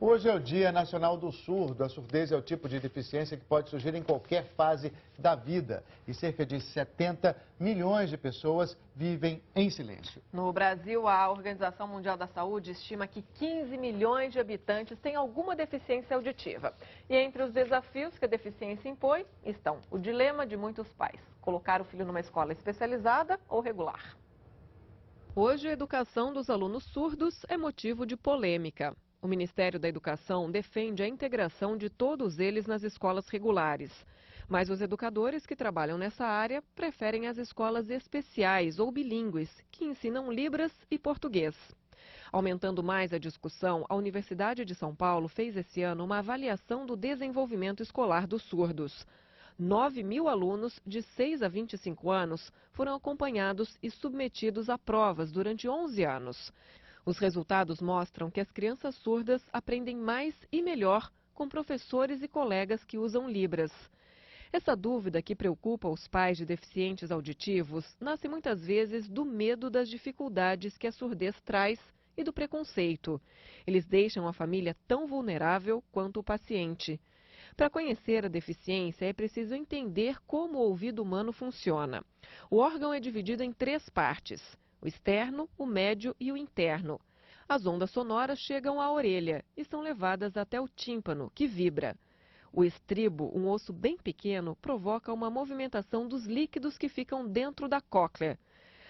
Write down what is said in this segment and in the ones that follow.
Hoje é o Dia Nacional do Surdo. A surdez é o tipo de deficiência que pode surgir em qualquer fase da vida. E cerca de 70 milhões de pessoas vivem em silêncio. No Brasil, a Organização Mundial da Saúde estima que 15 milhões de habitantes têm alguma deficiência auditiva. E entre os desafios que a deficiência impõe estão o dilema de muitos pais: colocar o filho numa escola especializada ou regular. Hoje, a educação dos alunos surdos é motivo de polêmica. O Ministério da Educação defende a integração de todos eles nas escolas regulares. Mas os educadores que trabalham nessa área preferem as escolas especiais ou bilíngues, que ensinam Libras e português. Aumentando mais a discussão, a Universidade de São Paulo fez esse ano uma avaliação do desenvolvimento escolar dos surdos. 9.000 alunos de 6 a 25 anos foram acompanhados e submetidos a provas durante 11 anos. Os resultados mostram que as crianças surdas aprendem mais e melhor com professores e colegas que usam Libras. Essa dúvida que preocupa os pais de deficientes auditivos nasce muitas vezes do medo das dificuldades que a surdez traz e do preconceito. Eles deixam a família tão vulnerável quanto o paciente. Para conhecer a deficiência, é preciso entender como o ouvido humano funciona. O órgão é dividido em 3 partes: o externo, o médio e o interno. As ondas sonoras chegam à orelha e são levadas até o tímpano, que vibra. O estribo, um osso bem pequeno, provoca uma movimentação dos líquidos que ficam dentro da cóclea.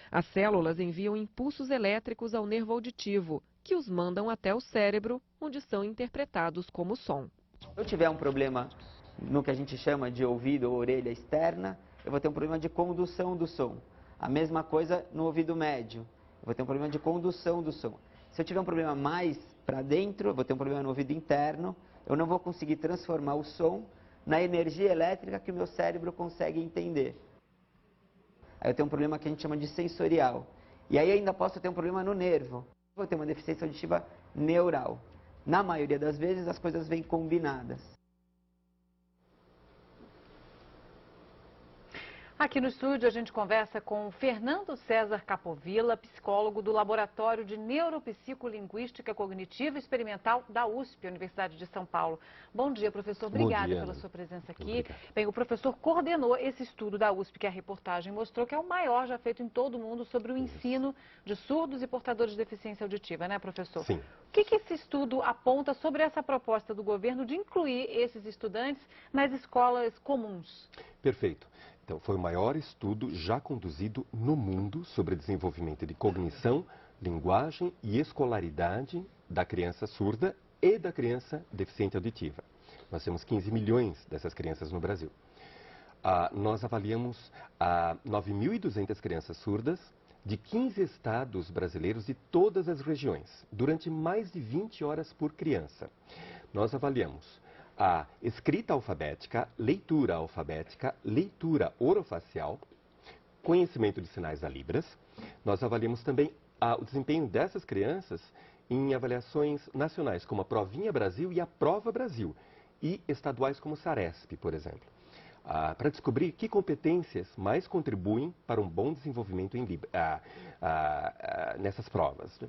As células enviam impulsos elétricos ao nervo auditivo, que os mandam até o cérebro, onde são interpretados como som. Se eu tiver um problema no que a gente chama de ouvido ou orelha externa, eu vou ter um problema de condução do som. A mesma coisa no ouvido médio, eu vou ter um problema de condução do som. Se eu tiver um problema mais para dentro, eu vou ter um problema no ouvido interno, eu não vou conseguir transformar o som na energia elétrica que o meu cérebro consegue entender. Aí eu tenho um problema que a gente chama de sensorial. E aí ainda posso ter um problema no nervo. Vou ter uma deficiência auditiva neural. Na maioria das vezes as coisas vêm combinadas. Aqui no estúdio a gente conversa com Fernando César Capovilla, psicólogo do Laboratório de Neuropsicolinguística Cognitiva Experimental da USP, Universidade de São Paulo. Bom dia, professor. Obrigada pela sua presença aqui. Obrigado. Bem, o professor coordenou esse estudo da USP, que a reportagem mostrou que é o maior já feito em todo o mundo sobre o ensino de surdos e portadores de deficiência auditiva, né, professor? Sim. O que esse estudo aponta sobre essa proposta do governo de incluir esses estudantes nas escolas comuns? Perfeito. Então, foi o maior estudo já conduzido no mundo sobre desenvolvimento de cognição, linguagem e escolaridade da criança surda e da criança deficiente auditiva. Nós temos 15 milhões dessas crianças no Brasil. Nós avaliamos 9.200 crianças surdas de 15 estados brasileiros de todas as regiões, durante mais de 20 horas por criança. Nós avaliamos a escrita alfabética, leitura orofacial, conhecimento de sinais da Libras. Nós avaliamos também o desempenho dessas crianças em avaliações nacionais, como a Provinha Brasil e a Prova Brasil, e estaduais como o Saresp, por exemplo, para descobrir que competências mais contribuem para um bom desenvolvimento nessas provas.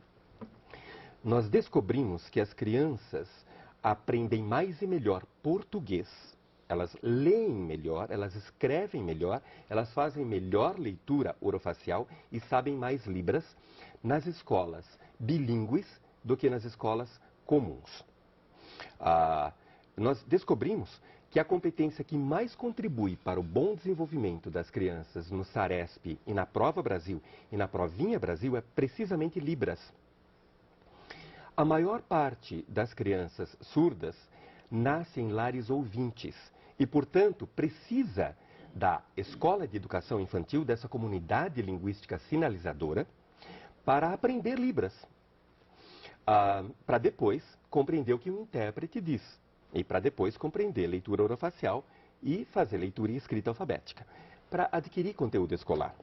Nós descobrimos que as crianças aprendem mais e melhor português, elas leem melhor, elas escrevem melhor, elas fazem melhor leitura orofacial e sabem mais Libras nas escolas bilíngues do que nas escolas comuns. Nós descobrimos que a competência que mais contribui para o bom desenvolvimento das crianças no Saresp e na Prova Brasil e na Provinha Brasil é precisamente Libras. A maior parte das crianças surdas nasce em lares ouvintes e, portanto, precisa da escola de educação infantil, dessa comunidade linguística sinalizadora, para aprender Libras, para depois compreender o que o intérprete diz e para depois compreender leitura orofacial e fazer leitura e escrita alfabética, para adquirir conteúdo escolar.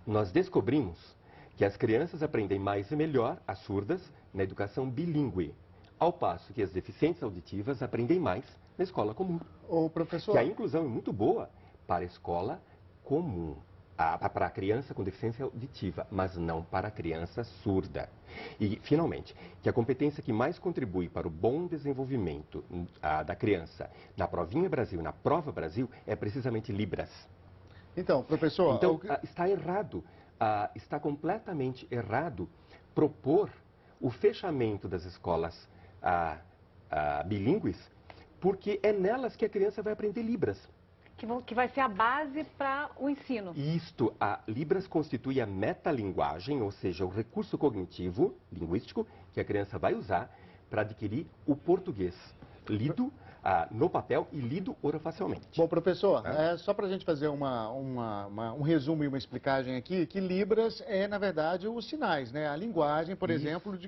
Nós descobrimos que as crianças aprendem mais e melhor, as surdas, na educação bilíngue, ao passo que as deficientes auditivas aprendem mais na escola comum. Ô, professor... Que a inclusão é muito boa para a escola comum. para a criança com deficiência auditiva, mas não para a criança surda. E, finalmente, que a competência que mais contribui para o bom desenvolvimento da criança na Provinha Brasil, na Prova Brasil, é precisamente Libras. Então, professor... Então, está errado, está completamente errado propor o fechamento das escolas bilíngues, porque é nelas que a criança vai aprender Libras. Que vai ser a base para o ensino. Isto, a Libras constitui a metalinguagem, ou seja, o recurso cognitivo, linguístico, que a criança vai usar para adquirir o português lido no papel e lido orofacialmente. Bom, professor, só para a gente fazer um resumo e uma explicagem aqui, que Libras é, na verdade, os sinais, né? A linguagem, por exemplo,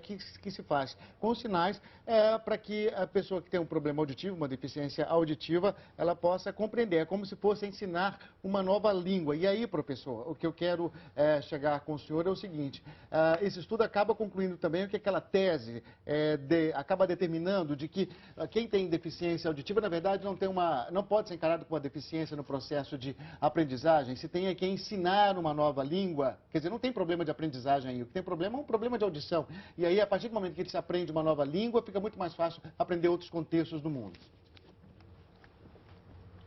que se faz com os sinais para que a pessoa que tem um problema auditivo, uma deficiência auditiva, ela possa compreender. É como se fosse ensinar uma nova língua. E aí, professor, o que eu quero chegar com o senhor é o seguinte, esse estudo acaba concluindo também o que aquela tese acaba determinando de que quem tem deficiência auditiva, na verdade, não pode ser encarado como uma deficiência no processo de aprendizagem. Se tem que ensinar uma nova língua, quer dizer, não tem problema de aprendizagem aí. O que tem problema é um problema de audição. E aí, a partir do momento que ele se aprende uma nova língua, fica muito mais fácil aprender outros contextos do mundo.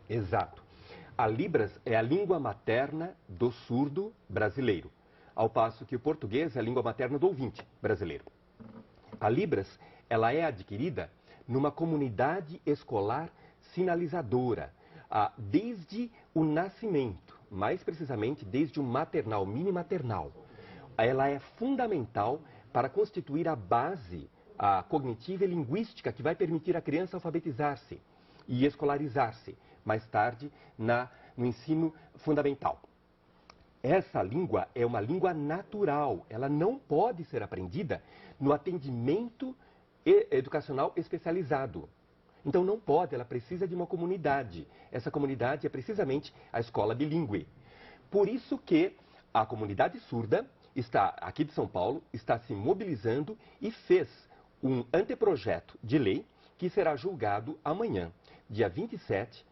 Exato. A Libras é a língua materna do surdo brasileiro, ao passo que o português é a língua materna do ouvinte brasileiro. A Libras, ela é adquirida numa comunidade escolar sinalizadora, desde o nascimento, mais precisamente desde o maternal, mini maternal. Ela é fundamental para constituir a base cognitiva e linguística que vai permitir à criança alfabetizar-se e escolarizar-se mais tarde no ensino fundamental. Essa língua é uma língua natural, ela não pode ser aprendida no atendimento educacional especializado. Então não pode, ela precisa de uma comunidade. Essa comunidade é precisamente a escola bilíngue. Por isso que a comunidade surda aqui de São Paulo está se mobilizando e fez um anteprojeto de lei que será julgado amanhã, dia 27,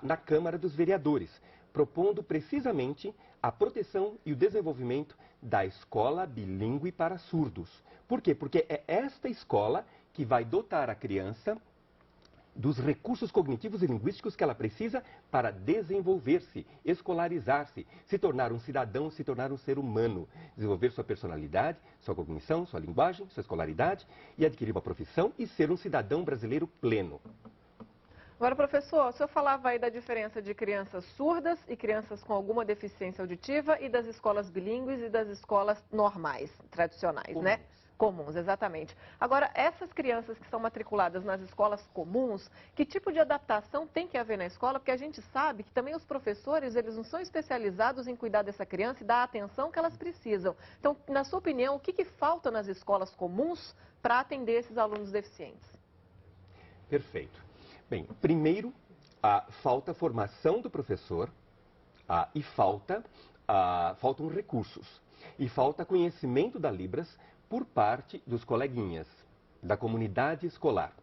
na Câmara dos Vereadores, propondo precisamente a proteção e o desenvolvimento da escola bilíngue para surdos. Por quê? Porque é esta escola que vai dotar a criança dos recursos cognitivos e linguísticos que ela precisa para desenvolver-se, escolarizar-se, se tornar um cidadão, se tornar um ser humano, desenvolver sua personalidade, sua cognição, sua linguagem, sua escolaridade e adquirir uma profissão e ser um cidadão brasileiro pleno. Agora, professor, o senhor falava aí da diferença de crianças surdas e crianças com alguma deficiência auditiva e das escolas bilíngues e das escolas normais, tradicionais, né? Comuns, exatamente. Agora, essas crianças que são matriculadas nas escolas comuns, que tipo de adaptação tem que haver na escola? Porque a gente sabe que também os professores, eles não são especializados em cuidar dessa criança e dar a atenção que elas precisam. Então, na sua opinião, o que falta nas escolas comuns para atender esses alunos deficientes? Perfeito. Bem, primeiro, falta formação do professor e faltam recursos. E falta conhecimento da Libras por parte dos coleguinhas, da comunidade escolar.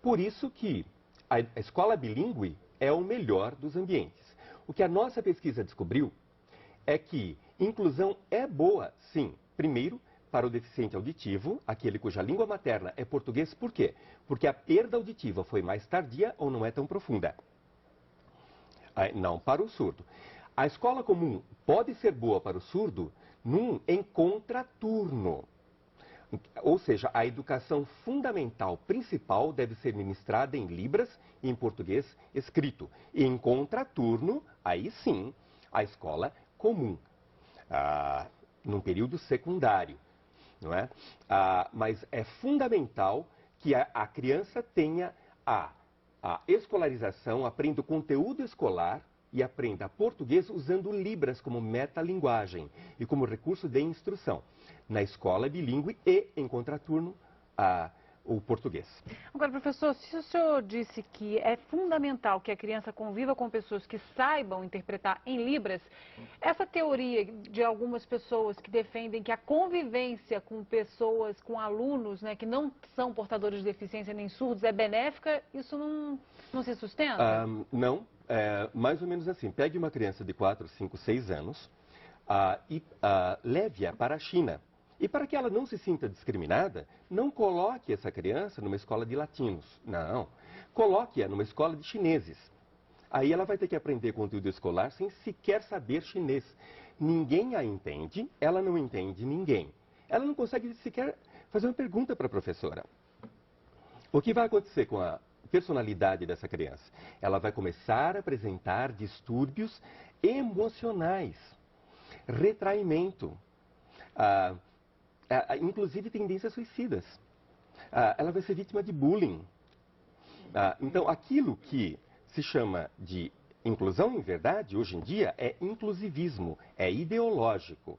Por isso que a escola bilíngue é o melhor dos ambientes. O que a nossa pesquisa descobriu é que inclusão é boa, sim, primeiro, para o deficiente auditivo, aquele cuja língua materna é português, por quê? Porque a perda auditiva foi mais tardia ou não é tão profunda. Não para o surdo. A escola comum pode ser boa para o surdo em contraturno. Ou seja, a educação fundamental principal deve ser ministrada em Libras e em português escrito. E em contraturno, aí sim, a escola comum, num período secundário. Não é? Mas é fundamental que a criança tenha a escolarização, aprenda o conteúdo escolar e aprenda português usando Libras como metalinguagem e como recurso de instrução na escola bilíngue e, em contraturno, o português. Agora, professor, se o senhor disse que é fundamental que a criança conviva com pessoas que saibam interpretar em Libras, essa teoria de algumas pessoas que defendem que a convivência com pessoas, com alunos, né, que não são portadores de deficiência nem surdos é benéfica, isso não se sustenta? Não, mais ou menos assim. Pegue uma criança de 4, 5, 6 anos e leve-a para a China. E para que ela não se sinta discriminada, não coloque essa criança numa escola de latinos. Não. Coloque-a numa escola de chineses. Aí ela vai ter que aprender conteúdo escolar sem sequer saber chinês. Ninguém a entende, ela não entende ninguém. Ela não consegue sequer fazer uma pergunta para a professora. O que vai acontecer com a personalidade dessa criança? Ela vai começar a apresentar distúrbios emocionais, retraimento, inclusive tendências suicidas. Ela vai ser vítima de bullying. Então, aquilo que se chama de inclusão, em verdade, hoje em dia, é inclusivismo, é ideológico.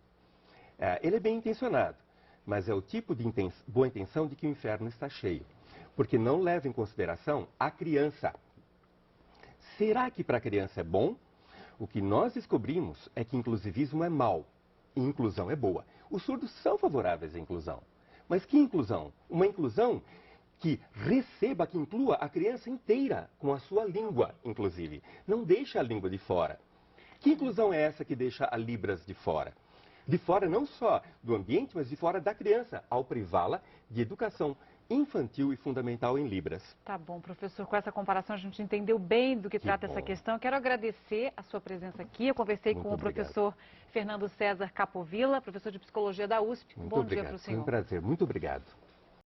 Ele é bem intencionado, mas é o tipo de boa intenção de que o inferno está cheio. Porque não leva em consideração a criança. Será que para a criança é bom? O que nós descobrimos é que inclusivismo é mau e inclusão é boa. Os surdos são favoráveis à inclusão. Mas que inclusão? Uma inclusão que receba, que inclua a criança inteira, com a sua língua, inclusive. Não deixa a língua de fora. Que inclusão é essa que deixa a Libras de fora? De fora não só do ambiente, mas de fora da criança, ao privá-la de educação infantil e fundamental em Libras. Tá bom, professor. Com essa comparação a gente entendeu bem do que trata essa questão. Eu quero agradecer a sua presença aqui. Eu conversei com o professor Fernando César Capovilla, professor de Psicologia da USP. Bom dia para o senhor. Foi um prazer. Muito obrigado.